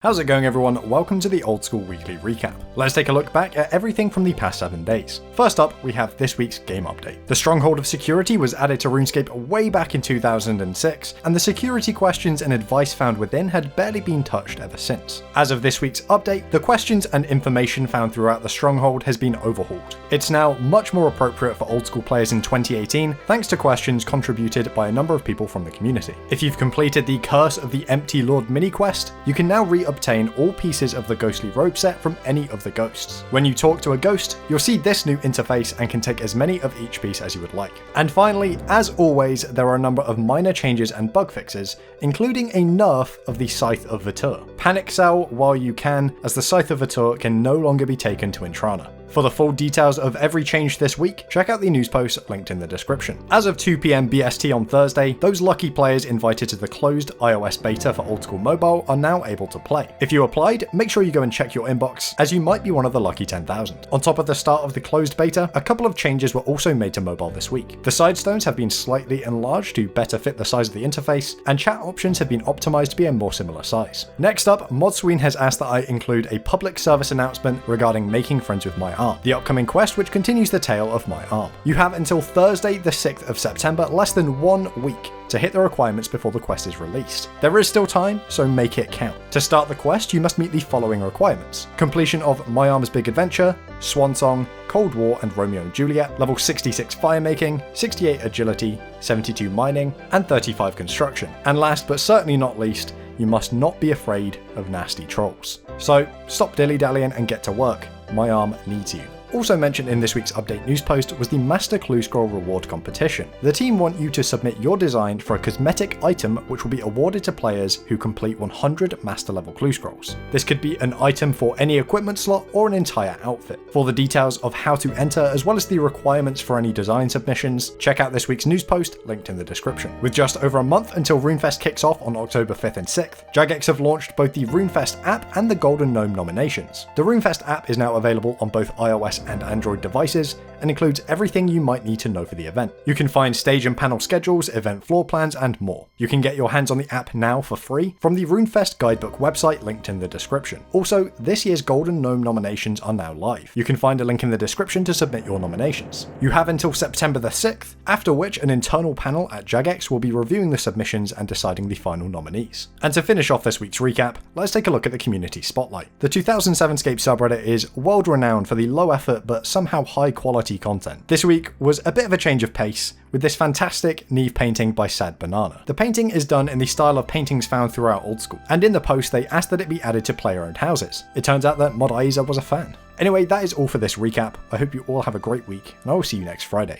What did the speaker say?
How's it going, everyone? Welcome to the Old School Weekly Recap. Let's take a look back at everything from the past 7 days. First up, we have this week's game update. The Stronghold of Security was added to RuneScape way back in 2006, and the security questions and advice found within had barely been touched ever since. As of this week's update, the questions and information found throughout the Stronghold has been overhauled. It's now much more appropriate for old school players in 2018, thanks to questions contributed by a number of people from the community. If you've completed the Curse of the Empty Lord mini-quest, you can now obtain all pieces of the ghostly robe set from any of the ghosts. When you talk to a ghost, you'll see this new interface and can take as many of each piece as you would like. And finally, as always, there are a number of minor changes and bug fixes, including a nerf of the Scythe of Vitur. Panic sell while you can, as the Scythe of Vitur can no longer be taken to Intrana. For the full details of every change this week, check out the news post linked in the description. As of 2 PM BST on Thursday, those lucky players invited to the closed iOS beta for Old School Mobile are now able to play. If you applied, make sure you go and check your inbox, as you might be one of the lucky 10,000. On top of the start of the closed beta, a couple of changes were also made to mobile this week. The side stones have been slightly enlarged to better fit the size of the interface, and chat options have been optimized to be a more similar size. Next up, ModSween has asked that I include a public service announcement regarding making friends with my arm, the upcoming quest which continues the tale of my arm. You have until Thursday the 6th of September, less than 1 week, to hit the requirements before the quest is released. There is still time, so make it count. To start the quest, you must meet the following requirements: completion of My Arm's Big Adventure, Swan Song, Cold War and Romeo and Juliet, level 66 firemaking, 68 agility, 72 mining, and 35 construction. And last but certainly not least, you must not be afraid of nasty trolls. So stop dilly-dallying and get to work. My arm needs you. Also mentioned in this week's update news post was the Master Clue Scroll reward competition. The team want you to submit your design for a cosmetic item which will be awarded to players who complete 100 Master level Clue Scrolls. This could be an item for any equipment slot or an entire outfit. For the details of how to enter as well as the requirements for any design submissions, check out this week's news post linked in the description. With just over a month until RuneFest kicks off on October 5th and 6th, Jagex have launched both the RuneFest app and the Golden Gnome nominations. The RuneFest app is now available on both iOS and Android devices and includes everything you might need to know for the event. You can find stage and panel schedules, event floor plans, and more. You can get your hands on the app now for free from the RuneFest guidebook website linked in the description. Also, this year's Golden Gnome nominations are now live. You can find a link in the description to submit your nominations. You have until September the 6th, after which an internal panel at Jagex will be reviewing the submissions and deciding the final nominees. And to finish off this week's recap, let's take a look at the community spotlight. The 2007scape subreddit is world renowned for the low effort but somehow high quality content. This week was a bit of a change of pace with this fantastic Nieve painting by Sad Banana. The painting is done in the style of paintings found throughout Old School, and in the post they asked that it be added to player-owned houses. It turns out that Mod Aiza was a fan. Anyway, that is all for this recap. I hope you all have a great week, and I will see you next Friday.